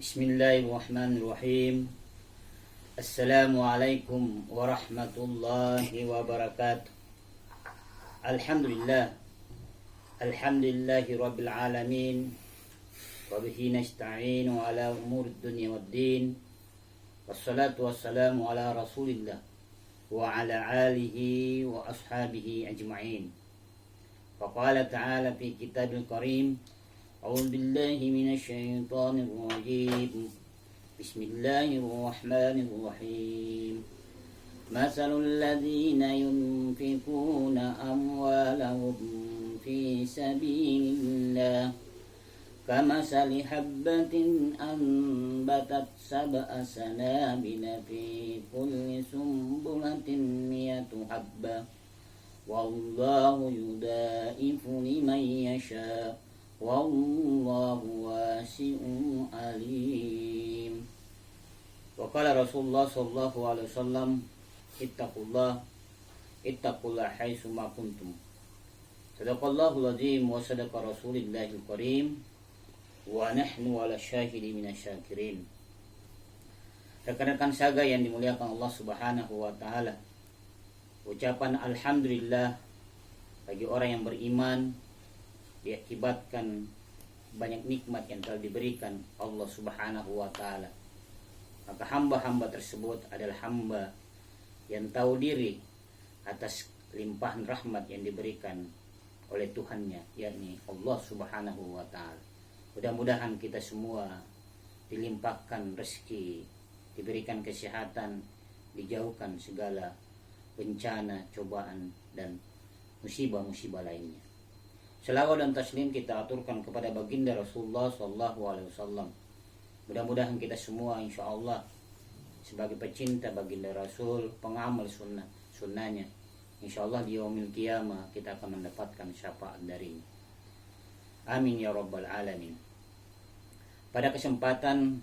Bismillahirrahmanirrahim. Assalamualaikum warahmatullahi wabarakatuh. Alhamdulillah. Alhamdulillahi rabbil alamin. Wabihi nasta'inu ala umuri dunya waddin. Wassalatu wassalamu ala rasulillah wa ala alihi wa ashabihi ajma'in. Faqala ta'ala fi kitabil karim, أعوذ بالله من الشيطان الرجيم بسم الله الرحمن الرحيم مثل الذين ينفقون أموالهم في سبيل الله كمثل حبة أنبتت 7 سنابل في كل سنبلة 100 حبة والله يضاعف لمن يشاء Wallahu wasi'un alim. Wa qala Rasulullah sallallahu alaihi wasallam, ittaqullah haitsu ma kuntum. Sadaqallahul azim wa sadaqa rasulillahil karim wa nahnu ala syahidi minasyakirin. Rekan-rekan saga yang dimuliakan Allah Subhanahu wa taala. Ucapan alhamdulillah bagi orang yang beriman diakibatkan banyak nikmat yang telah diberikan Allah Subhanahu wa taala. Maka hamba-hamba tersebut adalah hamba yang tahu diri atas limpahan rahmat yang diberikan oleh Tuhannya, yakni Allah Subhanahu wa taala. Mudah-mudahan kita semua dilimpahkan rezeki, diberikan kesehatan, dijauhkan segala bencana, cobaan dan musibah-musibah lainnya. Selawat dan taslim kita aturkan kepada baginda Rasulullah sallallahu alaihi wasallam. Mudah-mudahan kita semua insya Allah sebagai pecinta baginda Rasul, pengamal sunnahnya, insya Allah di yaumil qiyamah kita akan mendapatkan syafaat darinya. Amin ya rabbal alamin. Pada kesempatan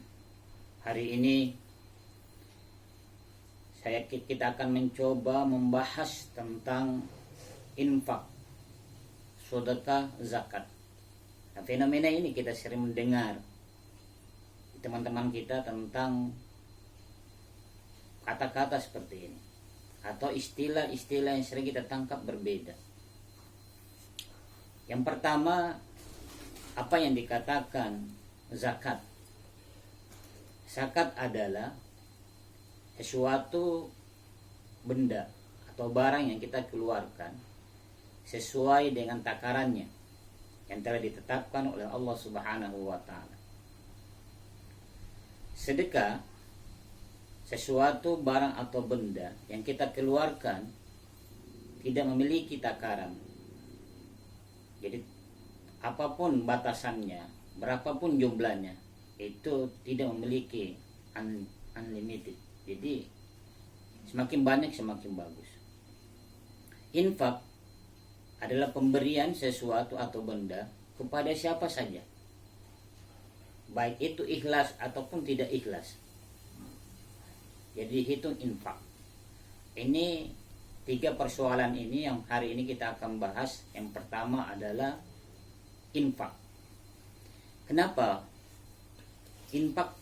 hari ini kita akan mencoba membahas tentang infak, sedekah, zakat. Nah, fenomena ini kita sering mendengar teman-teman kita tentang kata-kata seperti ini atau istilah-istilah yang sering kita tangkap berbeda. Yang pertama, apa yang dikatakan zakat? Zakat adalah sesuatu benda atau barang yang kita keluarkan sesuai dengan takarannya yang telah ditetapkan oleh Allah Subhanahu wa taala. Sedekah sesuatu barang atau benda yang kita keluarkan tidak memiliki takaran. Jadi apapun batasannya, berapapun jumlahnya, itu tidak memiliki unlimited. Jadi semakin banyak semakin bagus. Infak adalah pemberian sesuatu atau benda kepada siapa saja, baik itu ikhlas ataupun tidak ikhlas. Jadi hitung infak. Ini 3 persoalan ini yang hari ini kita akan bahas. Yang pertama adalah infak. Kenapa infak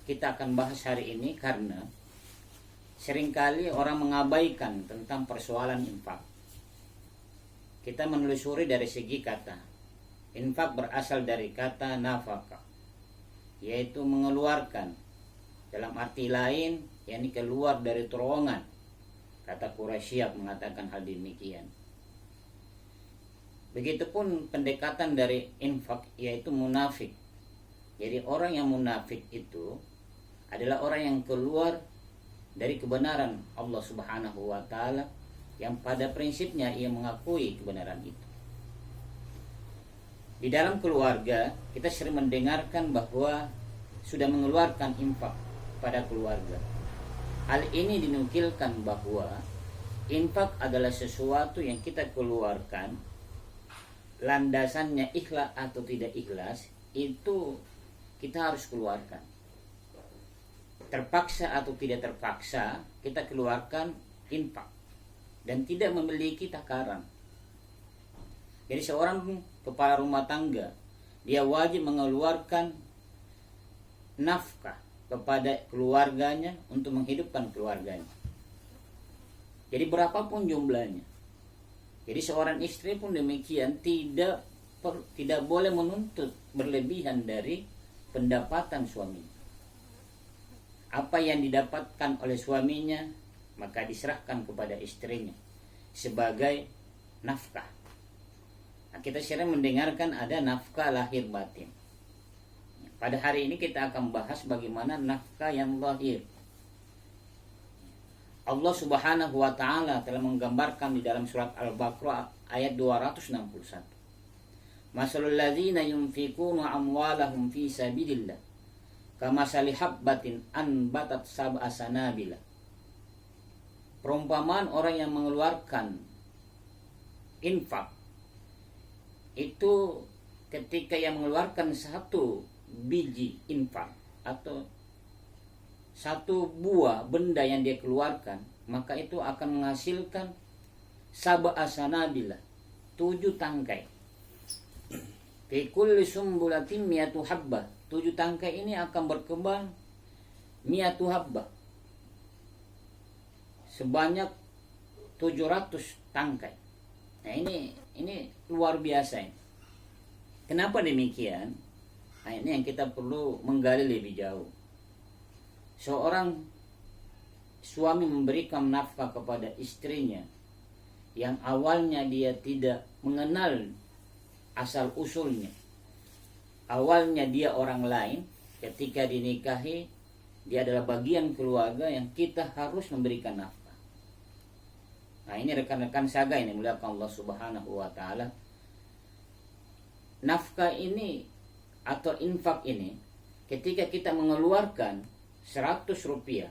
kita akan bahas hari ini? Karena seringkali orang mengabaikan tentang persoalan infak. Kita menelusuri dari segi kata. Infak berasal dari kata nafaka, yaitu mengeluarkan. Dalam arti lain, yakni keluar dari terowongan. Kata Quraisy mengatakan hal demikian. Begitupun pendekatan dari infak, yaitu munafik. Jadi orang yang munafik itu adalah orang yang keluar dari kebenaran Allah Subhanahu wa taala, yang pada prinsipnya ia mengakui kebenaran itu. Di dalam keluarga kita sering mendengarkan bahwa sudah mengeluarkan infak pada keluarga. Hal ini dinukilkan bahwa infak adalah sesuatu yang kita keluarkan, landasannya ikhlas atau tidak ikhlas, itu kita harus keluarkan. Terpaksa atau tidak terpaksa, kita keluarkan infak dan tidak memiliki takaran. Jadi seorang kepala rumah tangga, dia wajib mengeluarkan nafkah kepada keluarganya untuk menghidupkan keluarganya. Jadi berapapun jumlahnya. Jadi seorang istri pun demikian tidak boleh menuntut berlebihan dari pendapatan suaminya. Apa yang didapatkan oleh suaminya maka diserahkan kepada istrinya sebagai nafkah. Nah, kita sering mendengarkan ada nafkah lahir batin. Pada hari ini kita akan bahas bagaimana nafkah yang lahir. Allah Subhanahu wa taala telah menggambarkan di dalam surat Al-Baqarah ayat 261. Masalul ladzina yunfikuna amwalahum fi sabilillah kamasali habbatin anbatat sab'a sanabila. Perumpamaan orang yang mengeluarkan infak itu ketika yang mengeluarkan satu biji infak atau satu buah benda yang dia keluarkan, maka itu akan menghasilkan sab'a sanabila, 7 tangkai. Fi kulli sumbulatin mi'atu habbah, 7 tangkai ini akan berkembang mi'atu habbah, sebanyak 700 tangkai. Nah ini luar biasa ini. Kenapa demikian? Nah, ini yang kita perlu menggali lebih jauh. Seorang suami memberikan nafkah kepada istrinya yang awalnya dia tidak mengenal asal usulnya. Awalnya dia orang lain, ketika dinikahi dia adalah bagian keluarga yang kita harus memberikan nafkah. Nah, ini rekan-rekan saga ini muliakan Allah Subhanahu wa taala. Nafkah ini atau infak ini ketika kita mengeluarkan 100 rupiah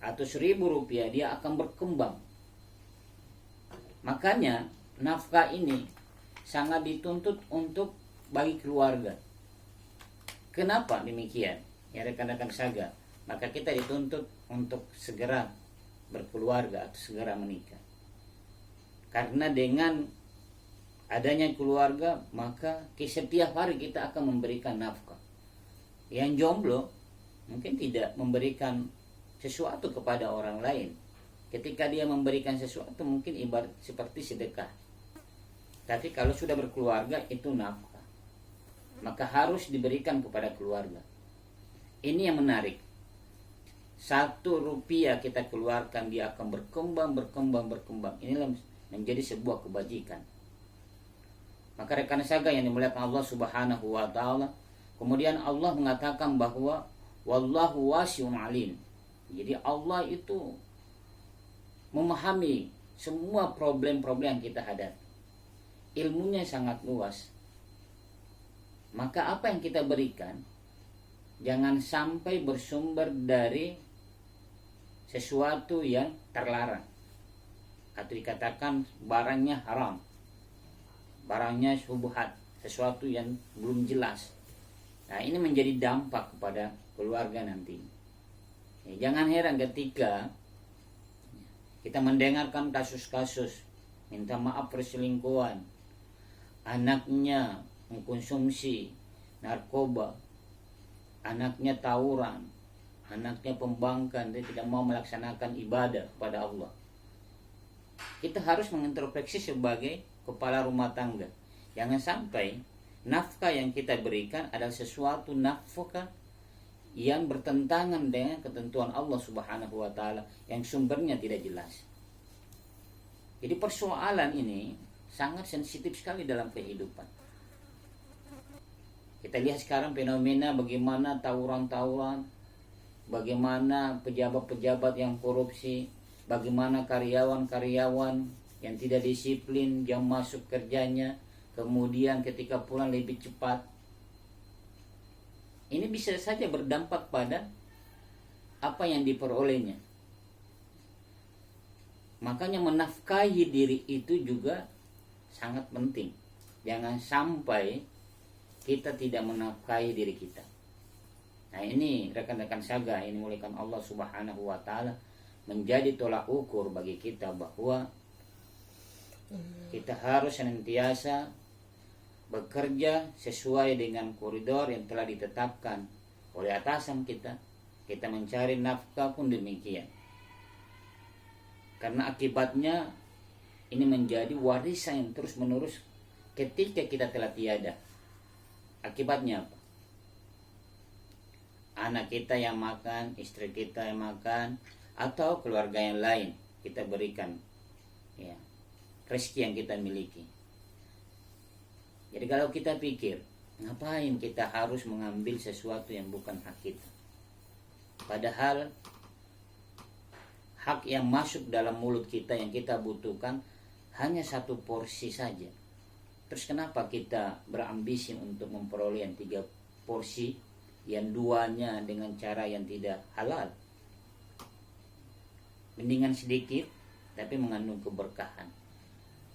atau 1000 rupiah, dia akan berkembang. Makanya nafkah ini sangat dituntut untuk bagi keluarga. Kenapa demikian? Ya rekan-rekan saga, maka kita dituntut untuk segera berkeluarga atau segera menikah. Karena dengan adanya keluarga, maka setiap hari kita akan memberikan nafkah. Yang jomblo mungkin tidak memberikan sesuatu kepada orang lain. Ketika dia memberikan sesuatu mungkin ibarat seperti sedekah. Tapi kalau sudah berkeluarga itu nafkah, maka harus diberikan kepada keluarga. Ini yang menarik. 1 rupiah kita keluarkan, dia akan berkembang. Inilah menjadi sebuah kebajikan. Maka rekan saga yang dimuliakan Allah Subhanahu wa taala, kemudian Allah mengatakan bahwa wallahu wasi'un alim. Jadi Allah itu memahami semua problem-problem yang kita hadapi. Ilmunya sangat luas. Maka apa yang kita berikan jangan sampai bersumber dari sesuatu yang terlarang atau dikatakan barangnya haram, barangnya syubhat, sesuatu yang belum jelas. Nah, ini menjadi dampak kepada keluarga nanti. Jangan heran ketika kita mendengarkan kasus-kasus minta maaf perselingkuhan, anaknya mengkonsumsi narkoba, anaknya tawuran, anaknya pembangkang, dia tidak mau melaksanakan ibadah kepada Allah. Kita harus mengintrospeksi sebagai kepala rumah tangga. Jangan sampai nafkah yang kita berikan adalah sesuatu nafkah yang bertentangan dengan ketentuan Allah Subhanahu wa taala yang sumbernya tidak jelas. Jadi persoalan ini sangat sensitif sekali dalam kehidupan. Kita lihat sekarang fenomena bagaimana tawuran-tawuran, bagaimana pejabat-pejabat yang korupsi, bagaimana karyawan-karyawan yang tidak disiplin jam masuk kerjanya, kemudian ketika pulang lebih cepat. Ini bisa saja berdampak pada apa yang diperolehnya. Makanya menafkahi diri itu juga sangat penting. Jangan sampai kita tidak menafkahi diri kita. Nah, ini rekan-rekan saga, ini muliakan Allah Subhanahu wa taala, menjadi tolak ukur bagi kita bahwa kita harus senantiasa bekerja sesuai dengan koridor yang telah ditetapkan oleh atasan kita. Kita mencari nafkah pun demikian. Karena akibatnya ini menjadi warisan yang terus menerus ketika kita telah tiada. Akibatnya apa? Anak kita yang makan, istri kita yang makan, atau keluarga yang lain kita berikan ya, rezeki yang kita miliki. Jadi kalau kita pikir, ngapain kita harus mengambil sesuatu yang bukan hak kita? Padahal hak yang masuk dalam mulut kita yang kita butuhkan hanya satu porsi saja. Terus kenapa kita berambisi untuk memperoleh yang 3 porsi, yang 2-nya dengan cara yang tidak halal? Mendingan sedikit tapi mengandung keberkahan.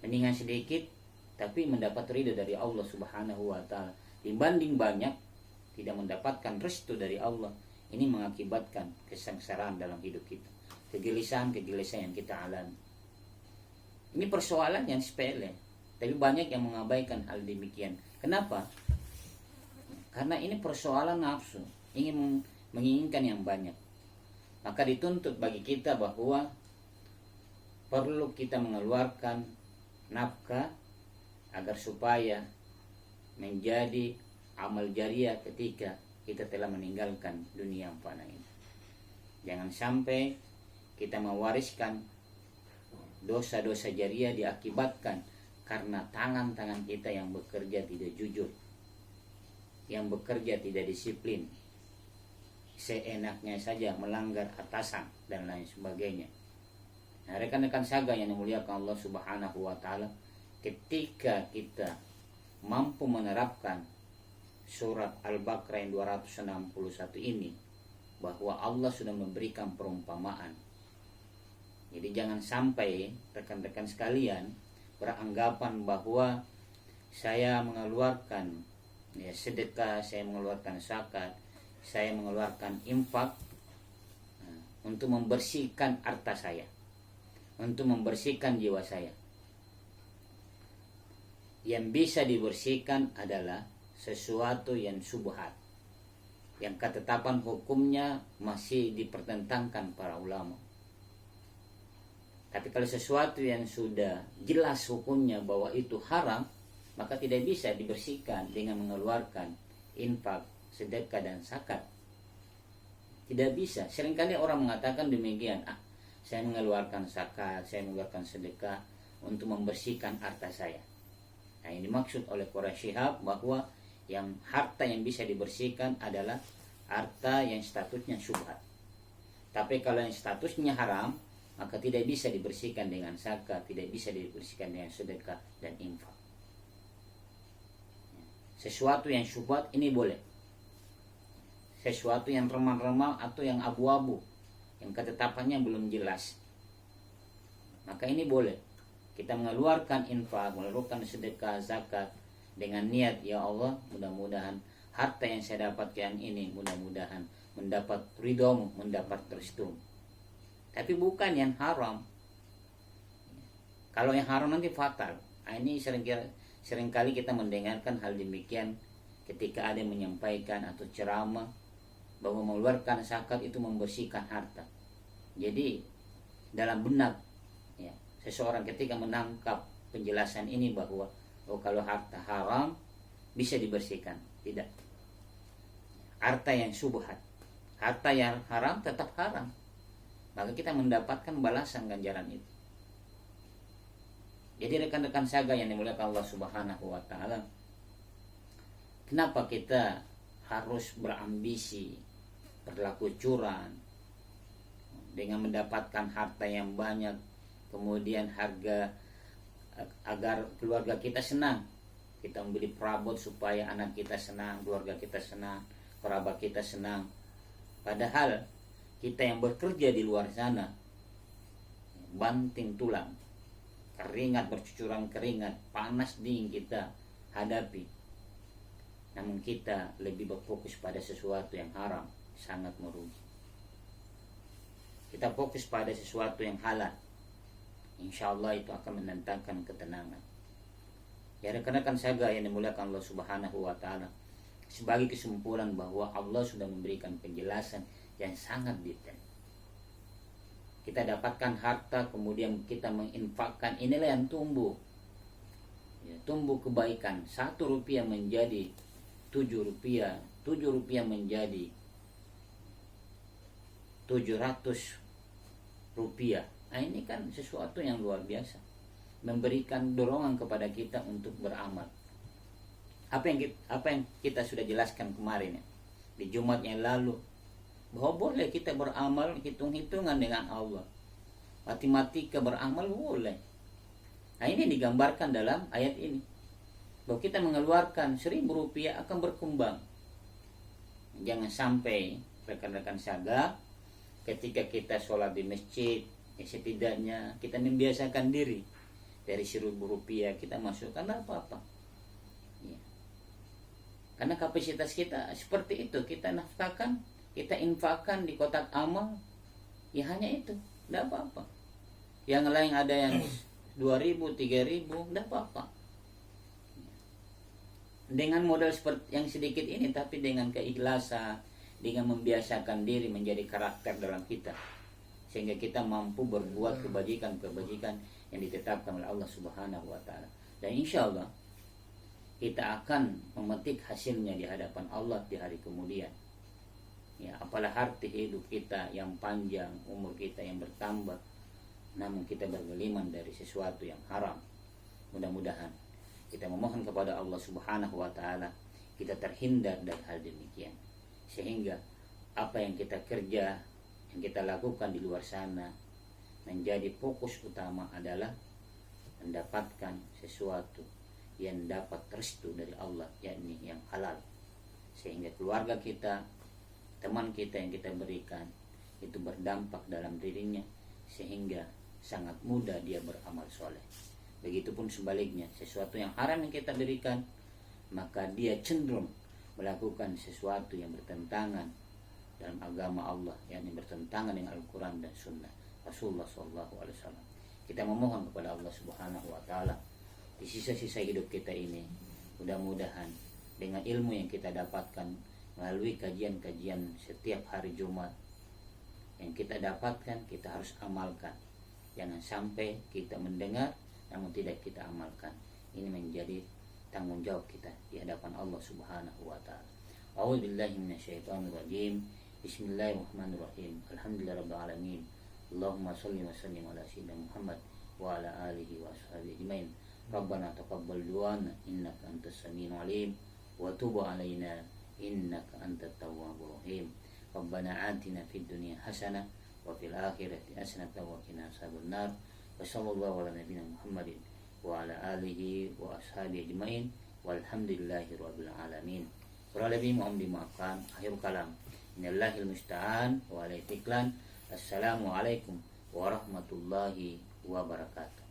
Mendingan sedikit tapi mendapat ridha dari Allah Subhanahu wa taala dibanding banyak tidak mendapatkan restu dari Allah. Ini mengakibatkan kesengsaraan dalam hidup kita, kegelisahan yang kita alami. Ini persoalan yang sepele, tapi banyak yang mengabaikan hal demikian. Kenapa? Karena ini persoalan nafsu, ingin menginginkan yang banyak. Maka dituntut bagi kita bahwa perlu kita mengeluarkan nafkah agar supaya menjadi amal jariah ketika kita telah meninggalkan dunia yang fana ini. Jangan sampai kita mewariskan dosa-dosa jariah diakibatkan karena tangan-tangan kita yang bekerja tidak jujur, yang bekerja tidak disiplin, seenaknya saja melanggar atasan dan lain sebagainya. Nah, rekan-rekan saga yang dimuliakan Allah Subhanahu wa taala, ketika kita mampu menerapkan surat Al-Baqarah yang 261 ini, bahwa Allah sudah memberikan perumpamaan. Jadi jangan sampai rekan-rekan sekalian beranggapan bahwa saya mengeluarkan sedekah, saya mengeluarkan zakat, saya mengeluarkan infak untuk membersihkan harta saya, untuk membersihkan jiwa saya. Yang bisa dibersihkan adalah sesuatu yang subhat, yang ketetapan hukumnya masih dipertentangkan para ulama. Tapi kalau sesuatu yang sudah jelas hukumnya bahwa itu haram, maka tidak bisa dibersihkan dengan mengeluarkan infak, sedekah dan zakat. Tidak bisa. Seringkali orang mengatakan demikian, saya mengeluarkan zakat, saya mengeluarkan sedekah untuk membersihkan harta saya. Nah, ini dimaksud oleh Quraisy Shihab bahwa yang harta yang bisa dibersihkan adalah harta yang statusnya syubhat. Tapi kalau yang statusnya haram, maka tidak bisa dibersihkan dengan zakat, tidak bisa dibersihkan dengan sedekah dan infak. Sesuatu yang syubhat ini boleh. Sesuatu yang remang-remang atau yang abu-abu, yang ketetapannya belum jelas, maka ini boleh. Kita mengeluarkan infak, mengeluarkan sedekah, zakat dengan niat, ya Allah, mudah-mudahan harta yang saya dapatkan ini mudah-mudahan mendapat ridhomu, mendapat restumu. Tapi bukan yang haram. Kalau yang haram nanti fatal. Nah, ini seringkali kita mendengarkan hal demikian ketika ada yang menyampaikan atau ceramah bahwa mengeluarkan zakat itu membersihkan harta. Jadi dalam benak ya, seseorang ketika menangkap penjelasan ini bahwa kalau harta haram bisa dibersihkan, tidak. Harta yang subhat, harta yang haram tetap haram, maka kita mendapatkan balasan ganjaran itu. Jadi rekan-rekan saga yang dimuliakan Allah Subhanahu wa taala, kenapa kita harus berambisi, berlaku curang dengan mendapatkan harta yang banyak, kemudian harga agar keluarga kita senang. Kita membeli perabot supaya anak kita senang, keluarga kita senang, kerabat kita senang. Padahal kita yang bekerja di luar sana banting tulang, keringat, bercucuran keringat, panas dingin kita hadapi, namun kita lebih berfokus pada sesuatu yang haram, sangat merugi. Kita fokus pada sesuatu yang halal, insya Allah itu akan mendatangkan ketenangan. Ya rekan-rekan saga yang dimuliakan Allah Subhanahu wa taala, sebagai kesimpulan bahwa Allah sudah memberikan penjelasan yang sangat detail. Kita dapatkan harta, kemudian kita menginfakkan, inilah yang tumbuh. Ya, tumbuh kebaikan. 1 rupiah menjadi 7 rupiah, 7 rupiah menjadi 700 rupiah. Nah, ini kan sesuatu yang luar biasa, memberikan dorongan kepada kita untuk beramal. Apa yang kita sudah jelaskan kemarin ya, di Jumat yang lalu, bahwa boleh kita beramal hitung-hitungan dengan Allah, matematika beramal boleh. Nah, ini digambarkan dalam ayat ini, bahwa kita mengeluarkan 1.000 rupiah akan berkembang. Jangan sampai rekan-rekan sadar, ketika kita sholat di masjid, ya setidaknya kita membiasakan diri, dari 1.000 rupiah kita masukkan apa-apa ya. Karena kapasitas kita seperti itu, kita nafkahkan, kita infakkan di kotak amal, ya hanya itu, tidak apa-apa. Yang lain ada yang 2.000, 3.000, tidak apa-apa. Dengan modal seperti yang sedikit ini, tapi dengan keikhlasan, dengan membiasakan diri menjadi karakter dalam kita, sehingga kita mampu berbuat kebajikan-kebajikan yang ditetapkan oleh Allah Subhanahu wa Ta'ala. Dan insya Allah kita akan memetik hasilnya di hadapan Allah di hari kemudian. Ya, apalah arti hidup kita yang panjang, umur kita yang bertambah, namun kita bergeliman dari sesuatu yang haram. Mudah-mudahan kita memohon kepada Allah Subhanahu wa Ta'ala, kita terhindar dari hal demikian, sehingga apa yang kita kerja, yang kita lakukan di luar sana, menjadi fokus utama adalah mendapatkan sesuatu yang dapat restu dari Allah, yakni yang halal, sehingga keluarga kita, teman kita yang kita berikan itu berdampak dalam dirinya, sehingga sangat mudah dia beramal soleh. Begitupun sebaliknya, sesuatu yang haram yang kita berikan, maka dia cenderung melakukan sesuatu yang bertentangan dalam agama Allah, yakni bertentangan dengan Al-Quran dan Sunnah Rasulullah SAW. Kita memohon kepada Allah Subhanahu wa Ta'ala, di sisa-sisa hidup kita ini, mudah-mudahan dengan ilmu yang kita dapatkan melalui kajian-kajian setiap hari Jumat yang kita dapatkan, kita harus amalkan. Jangan sampai kita mendengar namun tidak kita amalkan. Ini menjadi tanggung jawab kita di hadapan Allah Subhanahu wa Ta'ala. A'udzubillahi minasyaitonirrajim. Bismillahirrahmanirrahim. Alhamdulillahirabbil alamin. Allahumma shalli wa sallim ala sayyidina Muhammad wa ala alihi wa ashabihi ajmain. Rabbana taqabbal du'ana innaka antas samiul alim wa tub 'alaina innaka antat tawwabur rahim. Rabbana atina fid dunya hasanah wa fil akhirati hasanah wa qina adzaban nar. Wa sallallahu ala nabiyyina Muhammadin wa ala alihi wa ashabihi ajmain walhamdulillahi rabbil alamin. Kurang lebih mohon dimaafkan. Akhir kalam, innallahil musta'an wa alaihi tiklan. Assalamualaikum warahmatullahi wabarakatuh.